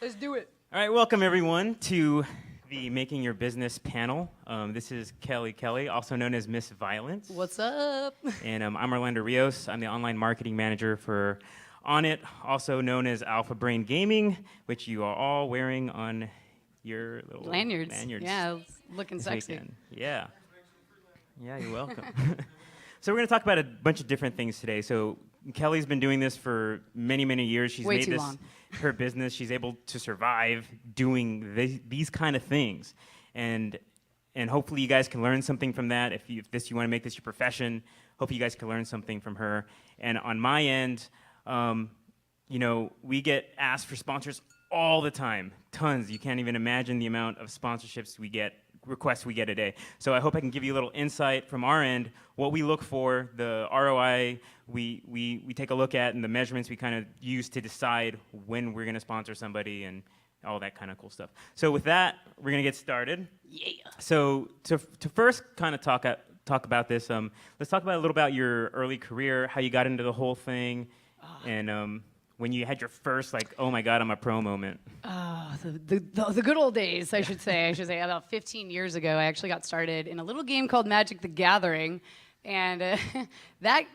Let's do it. All right, welcome everyone to the Making Your Business panel. This is Kelly, also known as Miss Violence. What's up? And I'm Orlando Rios. I'm the online marketing manager for Onnit, also known as Alpha Brain Gaming, which you are all wearing on your little lanyards. Yeah, looking sexy. Weekend. Yeah, you're welcome. So we're going to talk about a bunch of different things today. So Kelly's been doing this for many, many years. She's made this her business. She's able to survive doing these kind of things. And hopefully you guys can learn something from that. If you want to make this your profession, hopefully you guys can learn something from her. And on my end, we get asked for sponsors all the time. Tons. You can't even imagine the amount of sponsorships we get, requests we get a day. So I hope I can give you a little insight from our end, what we look for, the ROI we take a look at, and the measurements we kind of use to decide when we're going to sponsor somebody and all that kind of cool stuff. So with that, we're going to get started. Yeah. So to first kind of talk about this, let's talk about a little about your early career, how you got into the whole thing, and when you had your first, like, oh my God, I'm a pro moment. The good old days, I should say. About 15 years ago, I actually got started in a little game called Magic the Gathering. And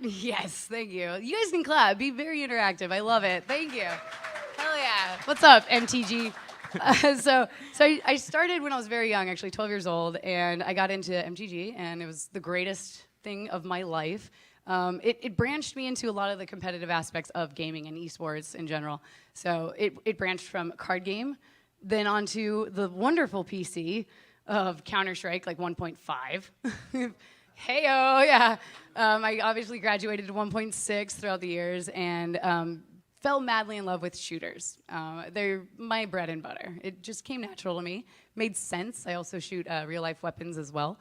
yes, thank you. You guys can clap. Be very interactive. I love it. Thank you. Hell yeah. What's up, MTG? So I started when I was very young, actually 12 years old, and I got into MTG, and it was the greatest thing of my life. It branched me into a lot of the competitive aspects of gaming and esports in general. So it branched from a card game, then onto the wonderful PC of Counter-Strike, like 1.5. Hey-oh, yeah. I obviously graduated to 1.6 throughout the years and fell madly in love with shooters. They're my bread and butter. It just came natural to me. Made sense. I also shoot real-life weapons as well.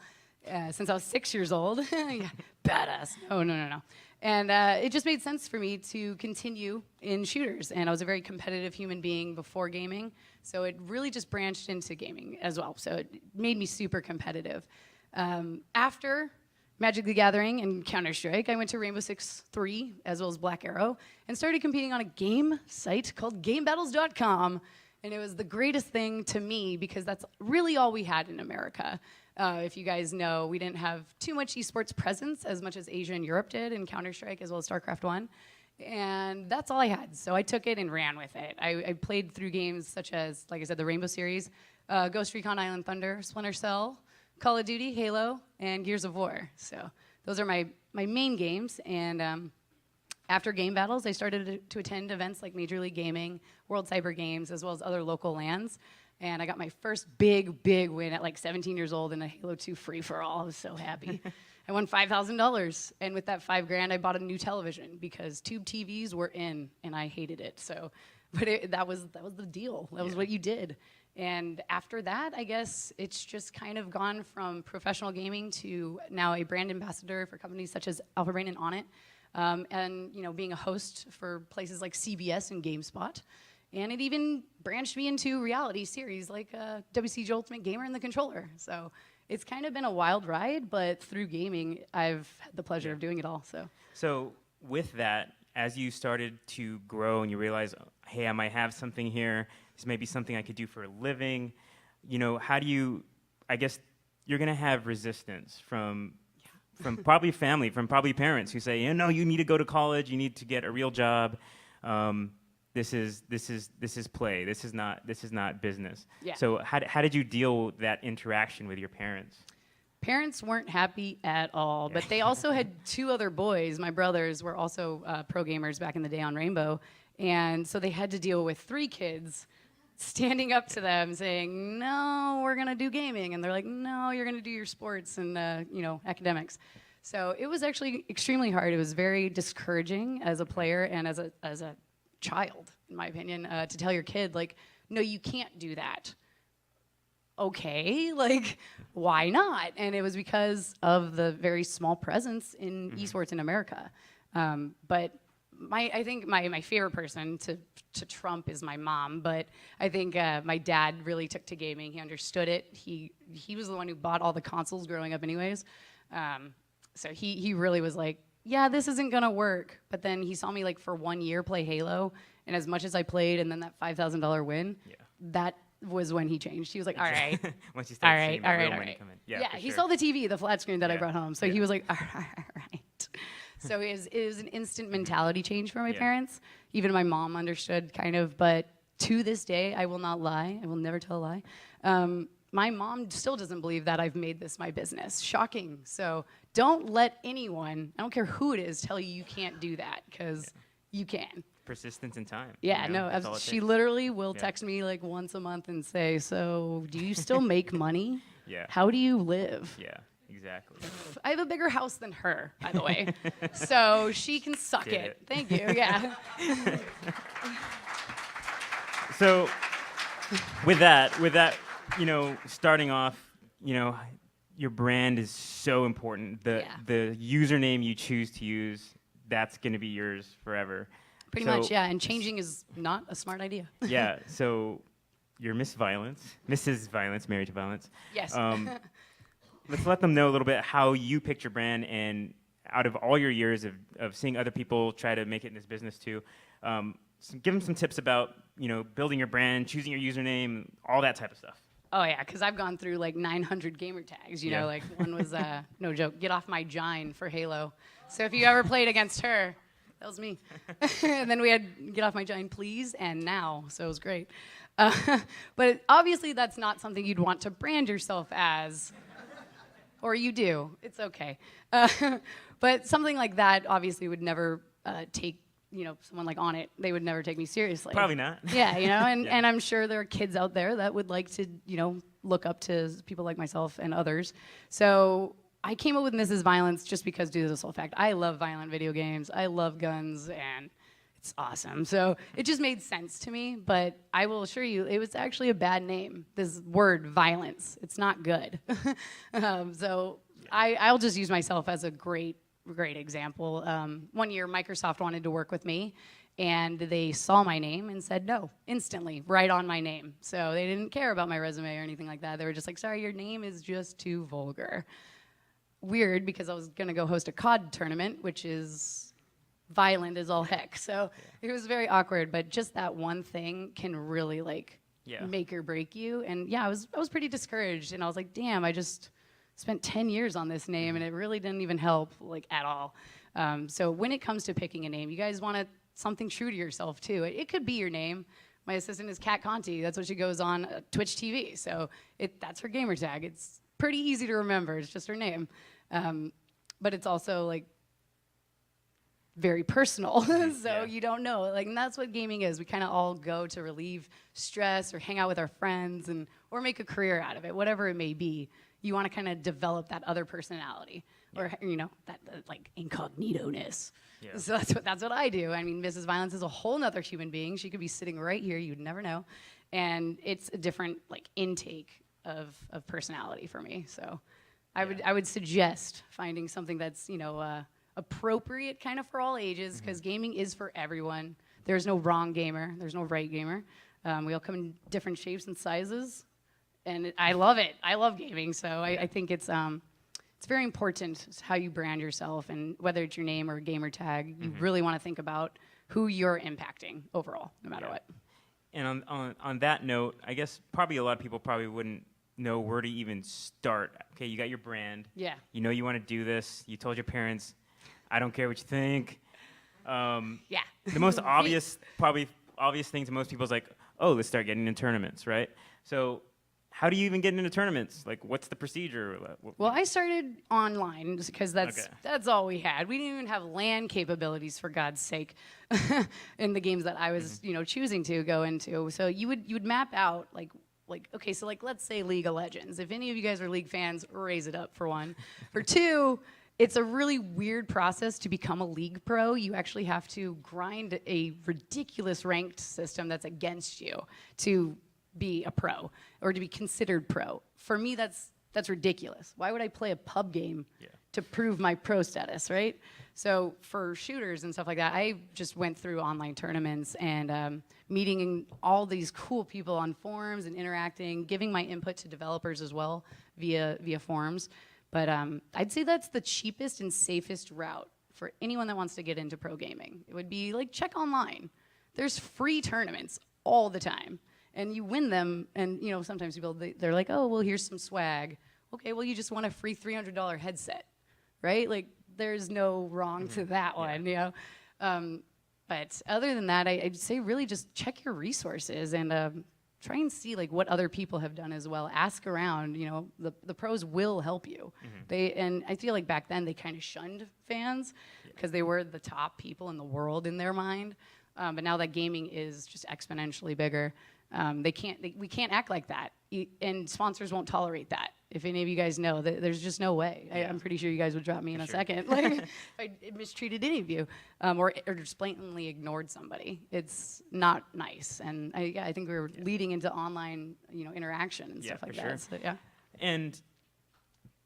Since I was 6 years old. Yeah, badass. Oh, no. And it just made sense for me to continue in shooters. And I was a very competitive human being before gaming. So it really just branched into gaming as well. So it made me super competitive. After Magic the Gathering and Counter-Strike, I went to Rainbow Six 3 as well as Black Arrow and started competing on a game site called GameBattles.com. And it was the greatest thing to me because that's really all we had in America. If you guys know, we didn't have too much esports presence as much as Asia and Europe did in Counter-Strike as well as StarCraft 1. And that's all I had. So I took it and ran with it. I played through games such as, like I said, the Rainbow series, Ghost Recon Island Thunder, Splinter Cell, Call of Duty, Halo, and Gears of War. So those are my main games. And after game battles, I started to attend events like Major League Gaming, World Cyber Games, as well as other local LANs. And I got my first big win at like 17 years old in a Halo 2 free-for-all. I was so happy. I won $5,000. And with that $5,000, I bought a new television because tube TVs were in, and I hated it. So, but that was the deal. That was what you did. And after that, I guess it's just kind of gone from professional gaming to now a brand ambassador for companies such as Alpha Brain and Onnit. And being a host for places like CBS and GameSpot. And it even branched me into reality series like WCG Ultimate Gamer and The Controller. So it's kind of been a wild ride, but through gaming, I've had the pleasure of doing it all. So with that, as you started to grow and you realize, hey, I might have something here, this may be something I could do for a living, how do you, I guess you're going to have resistance from probably family, from probably parents who say, no, you need to go to college, you need to get a real job. This is play. This is not business. Yeah. So how did you deal with that interaction with your parents? Parents weren't happy at all, but they also had two other boys. My brothers were also pro gamers back in the day on Rainbow, and so they had to deal with three kids standing up to them saying, no, we're going to do gaming. And they're like, no, you're going to do your sports and academics. So it was actually extremely hard. It was very discouraging as a player and as a child, in my opinion, to tell your kid, like, no, you can't do that. Okay, like, why not? And it was because of the very small presence in esports in America. But I think my favorite person to trump is my mom, but I think my dad really took to gaming. He understood it. He was the one who bought all the consoles growing up anyways. So he really was like, yeah, this isn't gonna work. But then he saw me like for 1 year play Halo, And as much as I played, and then that $5,000 win, that was when he changed. He was like, all right. Once you start All right, seeing the all real right, money all right. come in. Yeah, for he sure. saw the TV, the flat screen that I Yeah. brought home. So Yeah. he was like, all right. So it was an instant mentality change for my parents. Even my mom understood kind of, but to this day, I will not lie. I will never tell a lie. My mom still doesn't believe that I've made this my business. Shocking. So don't let anyone, I don't care who it is, tell you you can't do that, because you can. Persistence and time. Yeah, you know? That's no, all it she takes. literally will text me like once a month and say, so do you still make money? Yeah. How do you live? Yeah, exactly. I have a bigger house than her, by the way. So she can suck Did it. it. Thank you. Yeah. So with that, you know, starting off, you know, your brand is so important. The username you choose to use, that's going to be yours forever. Pretty So- much, yeah. And changing is not a smart idea. Yeah. So you're Mrs. Violence, married to Violence. Yes. Let's let them know a little bit how you picked your brand, and out of all your years of seeing other people try to make it in this business too, give them some tips about, you know, building your brand, choosing your username, all that type of stuff. Oh, yeah, because I've gone through like 900 gamer tags. You know, like one was, no joke, get off my Jine for Halo. So if you ever played against her, that was me. And then we had get off my Jine, please, and now. So it was great. But obviously that's not something you'd want to brand yourself as. Or you do. It's okay. But something like that obviously would never take, you know, someone like On It, they would never take me seriously. Probably not. Yeah, you know, and, Yeah. and I'm sure there are kids out there that would like to, you know, look up to people like myself and others. So I came up with Mrs. Violence just because, due to the sole fact, I love violent video games, I love guns, and it's awesome. So it just made sense to me, but I will assure you, it was actually a bad name. This word, violence, it's not good. So I'll just use myself as a great example. One year, Microsoft wanted to work with me, and they saw my name and said no, instantly, right on my name. So they didn't care about my resume or anything like that. They were just like, sorry, your name is just too vulgar. Weird, because I was gonna go host a COD tournament, which is violent as all heck. So it was very awkward, but just that one thing can really like make or break you. And yeah, I was pretty discouraged, and I was like, damn, I just spent 10 years on this name, and it really didn't even help like at all. So when it comes to picking a name, you guys want something true to yourself too. It could be your name. My assistant is Kat Conti. That's what she goes on Twitch TV. So that's her gamer tag. It's pretty easy to remember. It's just her name. But it's also like very personal. So you don't know. Like, and that's what gaming is. We kind of all go to relieve stress or hang out with our friends or make a career out of it, whatever it may be. You want to kind of develop that other personality or, you know, that like incognito-ness. Yeah. So that's what I do. I mean, Mrs. Violence is a whole nother human being. She could be sitting right here. You'd never know. And it's a different like intake of personality for me. So I would suggest finding something that's, you know, appropriate kind of for all ages, because gaming is for everyone. There's no wrong gamer. There's no right gamer. We all come in different shapes and sizes. And I love it. I love gaming, so I think it's very important how you brand yourself, and whether it's your name or a gamer tag, you really want to think about who you're impacting overall, no matter what. And on that note, I guess probably a lot of people probably wouldn't know where to even start. Okay, you got your brand. Yeah. You know you want to do this. You told your parents, I don't care what you think. Yeah. The most obvious thing to most people is like, oh, let's start getting in tournaments, right? So how do you even get into tournaments? Like, what's the procedure? Well, I started online because that's all we had. We didn't even have LAN capabilities, for God's sake, in the games that I was, you know, choosing to go into. So you would map out like okay, so like let's say League of Legends. If any of you guys are League fans, raise it up for one. For two, it's a really weird process to become a League pro. You actually have to grind a ridiculous ranked system that's against you to be a pro or to be considered pro. For me, that's ridiculous. Why would I play a pub game to prove my pro status, right? So for shooters and stuff like that, I just went through online tournaments and meeting all these cool people on forums and interacting, giving my input to developers as well via forums. But I'd say that's the cheapest and safest route for anyone that wants to get into pro gaming. It would be like check online. there's free tournaments all the time. And you win them, and sometimes people, they're like, oh, well, here's some swag. Okay, well, you just won a free $300 headset, right? Like, there's no wrong to that one, but other than that, I'd say really just check your resources and try and see like what other people have done as well. Ask around, the pros will help you. And I feel like back then they kind of shunned fans because they were the top people in the world in their mind. But now that gaming is just exponentially bigger, we can't act like that, and sponsors won't tolerate that. If any of you guys know, there's just no way. I'm pretty sure you guys would drop me in a second, like if I mistreated any of you, or just blatantly ignored somebody. It's not nice, and I think we're leading into online, interaction and stuff like that. Sure. So, yeah. And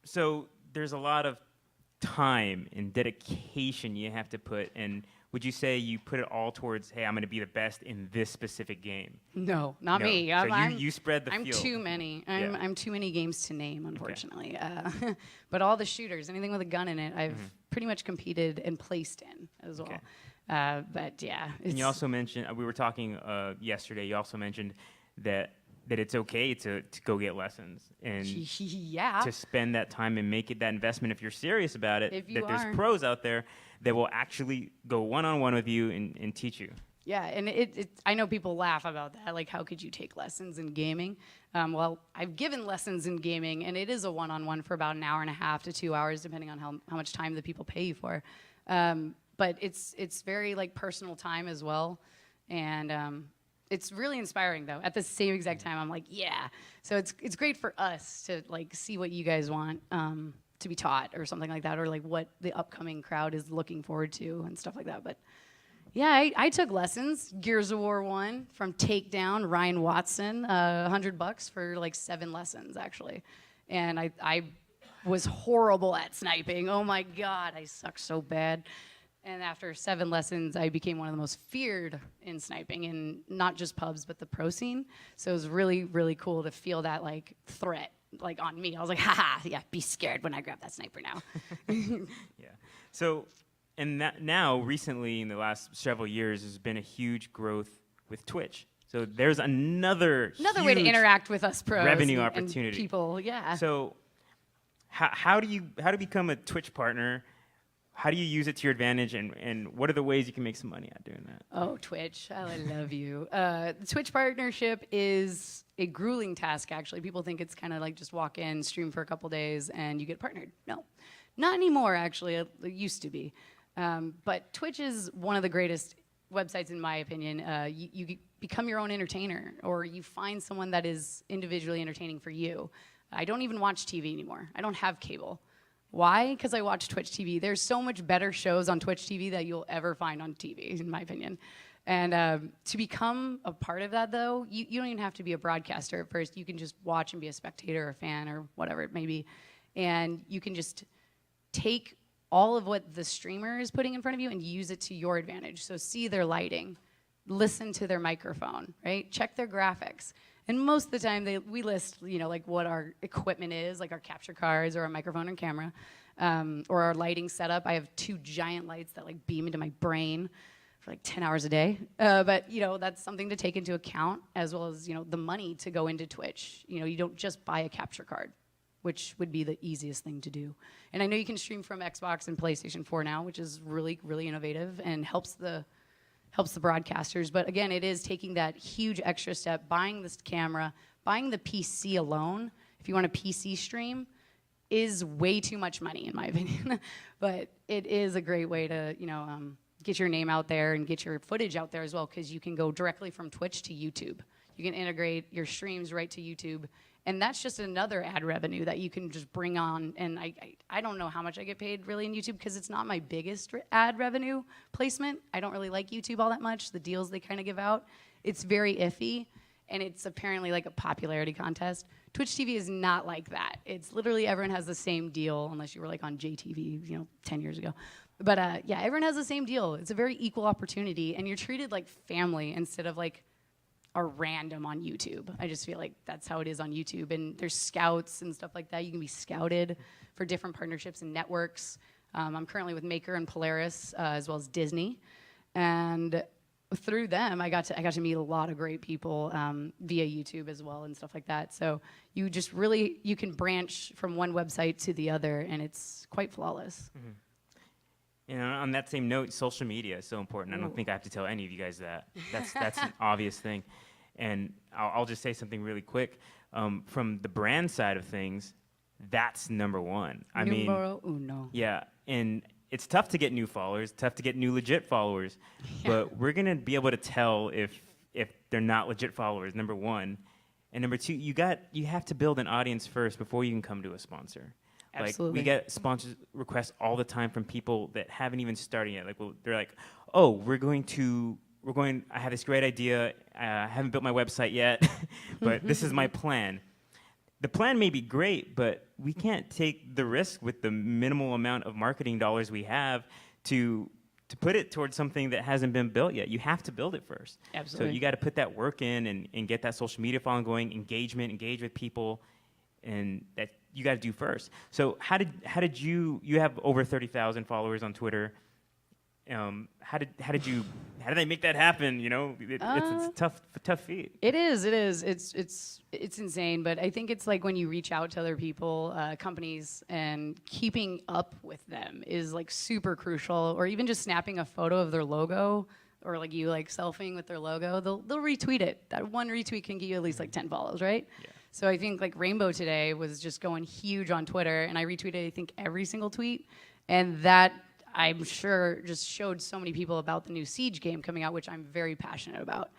so there's a lot of time and dedication you have to put in. Would you say you put it all towards, hey, I'm going to be the best in this specific game? No, not me. So you spread the field. I'm too many. I'm too many games to name, unfortunately. Okay. But all the shooters, anything with a gun in it, I've pretty much competed and placed in as well. But yeah. And you also mentioned, we were talking yesterday, you also mentioned that it's okay to go get lessons and to spend that time and make it that investment if you're serious about it. There's pros out there that will actually go one-on-one with you and teach you. Yeah, and I know people laugh about that, like how could you take lessons in gaming? Well, I've given lessons in gaming, and it is a one-on-one for about an hour and a half to 2 hours, depending on how much time the people pay you for. But it's very like personal time as well, and it's really inspiring though. At the same exact time, I'm like, yeah. So it's great for us to like see what you guys want to be taught or something like that, or like what the upcoming crowd is looking forward to and stuff like that. But yeah, I took lessons. Gears of War 1 from Takedown, Ryan Watson, $100 for like 7 lessons actually, and I was horrible at sniping. Oh my God, I suck so bad. And after 7 lessons, I became one of the most feared in sniping, in not just pubs, but the pro scene. So it was really, really cool to feel that like threat like on me. I was like, haha, yeah, be scared when I grab that sniper now. Yeah. So, and now recently in the last several years, there's been a huge growth with Twitch. So there's another way to interact with us pros. Revenue and opportunity. People, yeah. So how do you become a Twitch partner? How do you use it to your advantage, and what are the ways you can make some money out doing that? Oh, Twitch. Oh, I love you. The Twitch partnership is a grueling task, actually. People think it's kind of like just walk in, stream for a couple days, and you get partnered. No, not anymore, actually. It used to be. But Twitch is one of the greatest websites, in my opinion. You become your own entertainer, or you find someone that is individually entertaining for you. I don't even watch TV anymore. I don't have cable. Why? Because I watch Twitch TV. There's so much better shows on Twitch TV that you'll ever find on TV, in my opinion. And to become a part of that, though, you don't even have to be a broadcaster at first. You can just watch and be a spectator or a fan or whatever it may be. And you can just take all of what the streamer is putting in front of you and use it to your advantage. So see their lighting, listen to their microphone, right? Check their graphics. And most of the time, we list, like what our equipment is, like our capture cards or our microphone and camera, or our lighting setup. I have 2 giant lights that like beam into my brain for like 10 hours a day. But that's something to take into account, as well as the money to go into Twitch. You don't just buy a capture card, which would be the easiest thing to do. And I know you can stream from Xbox and PlayStation 4 now, which is really, really innovative and helps the broadcasters. But again, it is taking that huge extra step, buying this camera, buying the PC alone, if you want a PC stream, is way too much money, in my opinion. But it is a great way to, get your name out there and get your footage out there as well, because you can go directly from Twitch to YouTube. You can integrate your streams right to YouTube. And that's just another ad revenue that you can just bring on. And I don't know how much I get paid really in YouTube, because it's not my biggest ad revenue placement. I don't really like YouTube all that much. The deals they kind of give out, it's very iffy. And it's apparently like a popularity contest. Twitch TV is not like that. It's literally everyone has the same deal, unless you were like on JTV, 10 years ago. But yeah, everyone has the same deal. It's a very equal opportunity, and you're treated like family instead of like a random on YouTube. I just feel like that's how it is on YouTube. And there's scouts and stuff like that. You can be scouted for different partnerships and networks. I'm currently with Maker and Polaris, as well as Disney. And through them, I got to meet a lot of great people via YouTube as well and stuff like that. So you just really, you can branch from one website to the other, and it's quite flawless. And on that same note, social media is so important. I don't think I have to tell any of you guys that. That's an obvious thing. And I'll just say something really quick. From the brand side of things, that's number one. Numero uno. Yeah, and it's tough to get new followers, tough to get new legit followers, but we're gonna be able to tell if they're not legit followers, number one. And number two, you have to build an audience first before you can come to a sponsor. Absolutely. Like, we get sponsor requests all the time from people that haven't even started yet. Like, well, they're like, oh, I have this great idea, I haven't built my website yet, but this is my plan. The plan may be great, but we can't take the risk with the minimal amount of marketing dollars we have to put it towards something that hasn't been built yet. You have to build it first. Absolutely. So you got to put that work in and get that social media following going, engage with people, and that you got to do first. So how did you have over 30,000 followers on Twitter? How did they make that happen? You know, it's a tough feat. It is. It's insane. But I think it's like when you reach out to other people, companies, and keeping up with them is like super crucial. Or even just snapping a photo of their logo, or like you like selfieing with their logo, they'll retweet it. That one retweet can get you at least like 10 follows, right? Yeah. So I think like Rainbow today was just going huge on Twitter, and I retweeted I think every single tweet, and that, I'm sure, just showed so many people about the new Siege game coming out, which I'm very passionate about.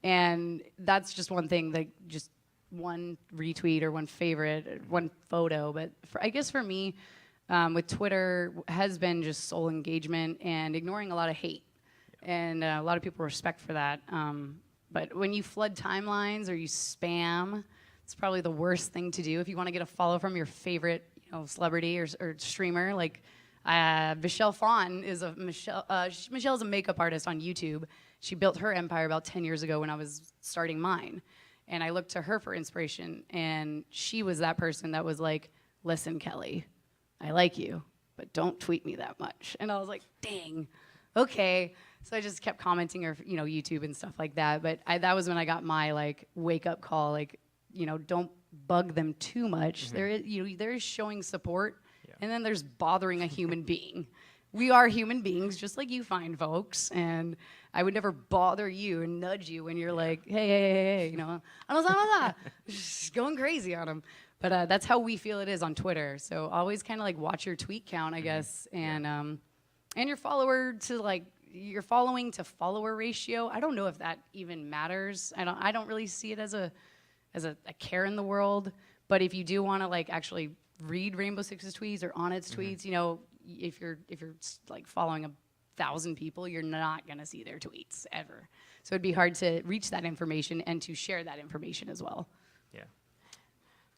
And that's just one thing, like just one retweet or one favorite, one photo. But I guess for me, with Twitter, has been just sole engagement and ignoring a lot of hate. And a lot of people respect for that. But when you flood timelines or you spam, it's probably the worst thing to do if you want to get a follow from your favorite, celebrity or streamer. Like, Michelle Phan is Michelle's a makeup artist on YouTube. She built her empire about 10 years ago when I was starting mine. And I looked to her for inspiration, and she was that person that was like, listen, Kelly, I like you, but don't tweet me that much. And I was like, dang, okay. So I just kept commenting her, YouTube and stuff like that. But that was when I got my like wake up call, like, don't bug them too much. Mm-hmm. There is showing support. And then there's bothering a human being. We are human beings, just like you fine folks. And I would never bother you and nudge you when you're like, hey, just going crazy on them. But that's how we feel it is on Twitter. So always kind of like watch your tweet count, I guess, and your following to follower ratio. I don't know if that even matters. I don't really see it as a care in the world. But if you do want to like actually read Rainbow Six's tweets or on its tweets, if you're like following 1,000 people, you're not gonna see their tweets ever. So it'd be hard to reach that information and to share that information as well. Yeah.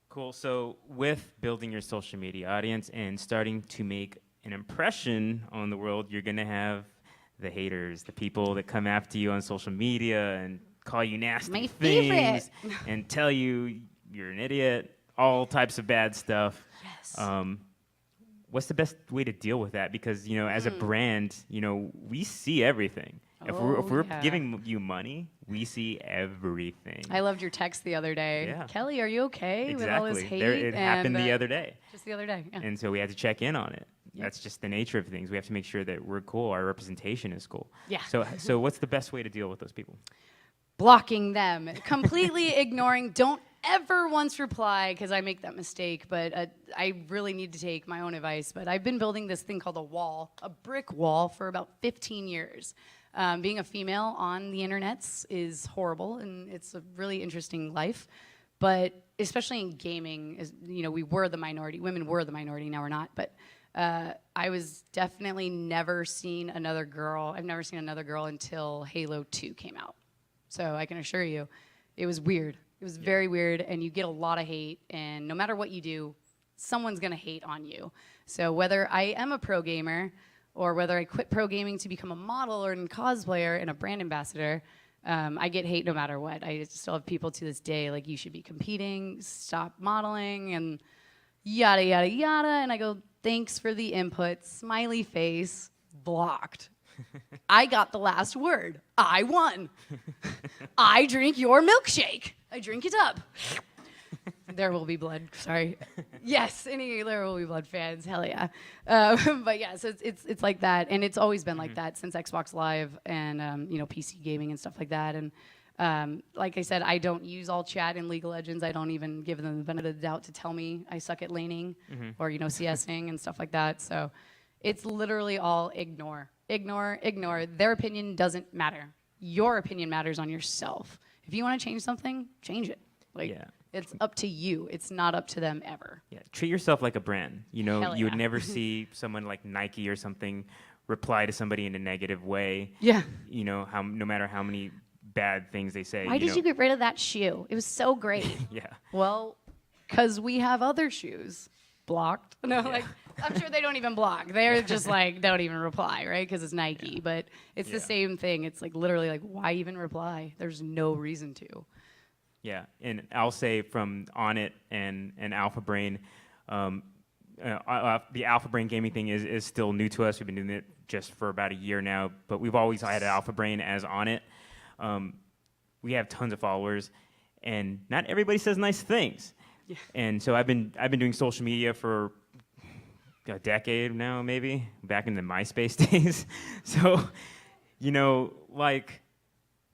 Cool. So with building your social media audience and starting to make an impression on the world, you're gonna have the haters, the people that come after you on social media and call you nasty things and tell you you're an idiot, all types of bad stuff. Yes. What's the best way to deal with that? Because, as a brand, we see everything. If we're giving you money, we see everything. I loved your text the other day. Yeah. Kelly, are you okay with all this hate? It happened the other day. Just the other day, yeah. And so we had to check in on it. Yep. That's just the nature of things. We have to make sure that we're cool, our representation is cool. Yeah. So what's the best way to deal with those people? Blocking them, completely ignoring. Don't ever once reply, because I make that mistake, but I really need to take my own advice. But I've been building this thing called a brick wall, for about 15 years. Being a female on the internets is horrible, and it's a really interesting life. But especially in gaming, we were the minority. Women were the minority, now we're not. But I was definitely never seen another girl. I've never seen another girl until Halo 2 came out. So I can assure you, it was weird. It was very weird, and you get a lot of hate, and no matter what you do, someone's gonna hate on you. So whether I am a pro gamer, or whether I quit pro gaming to become a model or a cosplayer and a brand ambassador, I get hate no matter what. I still have people to this day like, you should be competing, stop modeling, and yada, yada, yada. And I go, thanks for the input, smiley face, blocked. I got the last word. I won. I drink your milkshake. I drink it up. There will be blood. Sorry. Yes, any There Will Be Blood fans. Hell yeah. But yeah, so it's like that, and it's always been like that since Xbox Live and PC gaming and stuff like that. And like I said, I don't use all chat in League of Legends. I don't even give them the benefit of the doubt to tell me I suck at laning or CSing and stuff like that. So it's literally all ignore. Their opinion doesn't matter. Your opinion matters on yourself. If you want to change something, change it. It's up to you. It's not up to them ever. Yeah, treat yourself like a brand. Hell You would yeah. never see someone like Nike or something reply to somebody in a negative way. Yeah. No matter how many bad things they say. Why did you get rid of that shoe? It was so great. Yeah. Well, because we have other shoes blocked. No, I'm sure they don't even block. They're just don't even reply, right? Because it's Nike. Yeah. But it's the same thing. It's literally why even reply? There's no reason to. Yeah, and I'll say from Onnit and Alpha Brain, the Alpha Brain gaming thing is still new to us. We've been doing it just for about a year now, but we've always had Alpha Brain as Onnit. We have tons of followers, and not everybody says nice things. Yeah. And so I've been doing social media for a decade now, maybe back in the MySpace days. So,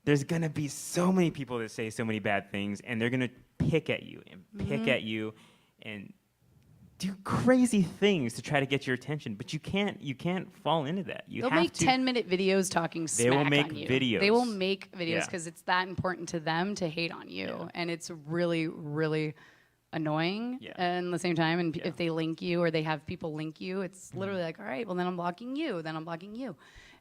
there's gonna be so many people that say so many bad things, and they're gonna pick at you and do crazy things to try to get your attention. But you can't fall into that. They'll make 10-minute videos talking smack on you. They will make videos. They will make videos because it's that important to them to hate on you, and it's really, really annoying and at the same time. And if they link you or they have people link you, it's literally all right, well then I'm blocking you.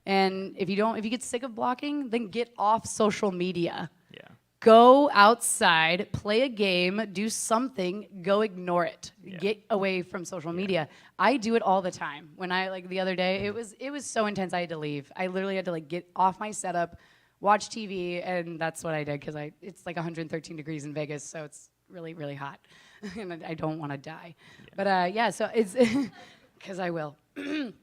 And if you get sick of blocking, then get off social media. Yeah. Go outside, play a game, do something, go ignore it. Yeah. Get away from social media. I do it all the time. When the other day, it was so intense I had to leave. I literally had to get off my setup, watch TV, and that's what I did because it's 113 degrees in Vegas, so it's really, really hot. And I don't want to die. Yeah. But so it's because I will.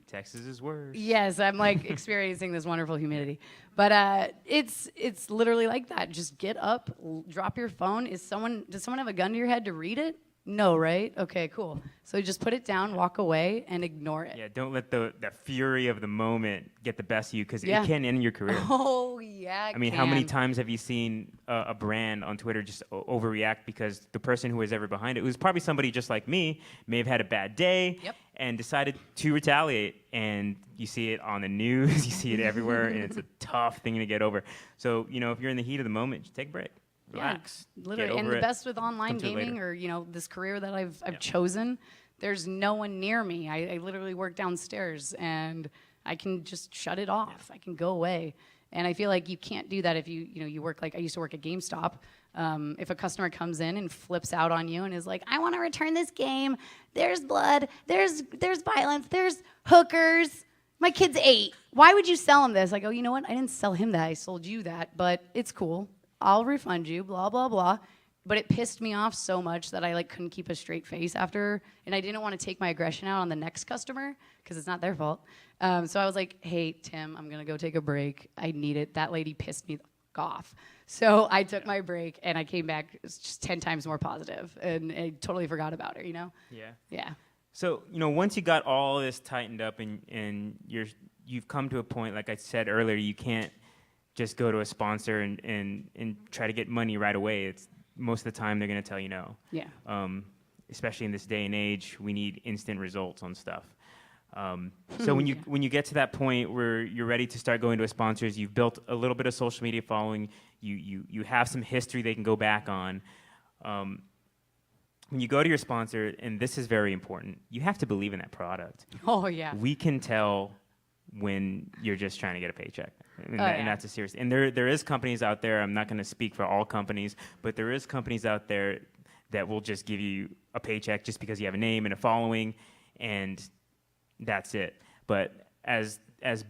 Texas is worse. Yes, I'm experiencing this wonderful humidity. But it's literally like that. Just get up, drop your phone. Does someone have a gun to your head to read it? No, right? Okay, cool. So just put it down, walk away, and ignore it. Yeah, don't let the fury of the moment get the best of you because it can end your career. Oh, yeah, I mean, how many times have you seen a brand on Twitter just overreact because the person who was ever behind it was probably somebody just like me, may have had a bad day and decided to retaliate. And you see it on the news, you see it everywhere, and it's a tough thing to get over. So, if you're in the heat of the moment, just take a break. Relax. Yeah, literally. And the best with online gaming or, this career that I've chosen, there's no one near me. I literally work downstairs and I can just shut it off. I can go away. And I feel like you can't do that if you work I used to work at GameStop. If a customer comes in and flips out on you and is like, I want to return this game. There's blood. There's violence. There's hookers. My kid's 8. Why would you sell him this? I go, you know what? I didn't sell him that. I sold you that, but it's cool. I'll refund you, blah, blah, blah. But it pissed me off so much that I couldn't keep a straight face after, and I didn't want to take my aggression out on the next customer because it's not their fault. So I was like, hey, Tim, I'm going to go take a break. I need it. That lady pissed me off. So I took my break, and I came back just 10 times more positive, and I totally forgot about her, Yeah. Yeah. So, once you got all this tightened up and you've come to a point, like I said earlier, you can't just go to a sponsor and try to get money right away. It's most of the time they're going to tell you no. Yeah. Especially in this day and age, we need instant results on stuff. So when you get to that point where you're ready to start going to a sponsors, you've built a little bit of social media following, you have some history they can go back on. When you go to your sponsor, and this is very important, you have to believe in that product. Oh yeah. We can tell when you're just trying to get a paycheck. And that's a serious. And there is companies out there, I'm not going to speak for all companies, but there is companies out there that will just give you a paycheck just because you have a name and a following, and that's it. But as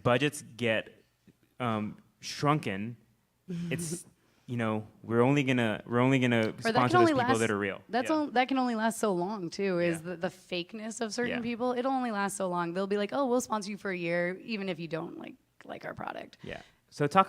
budgets get shrunken, it's we're only gonna sponsor those people that are real. That can only last so long too. Is the fakeness of certain people? It'll only last so long. They'll be like, oh, we'll sponsor you for a year, even if you don't like our product. Yeah. So talk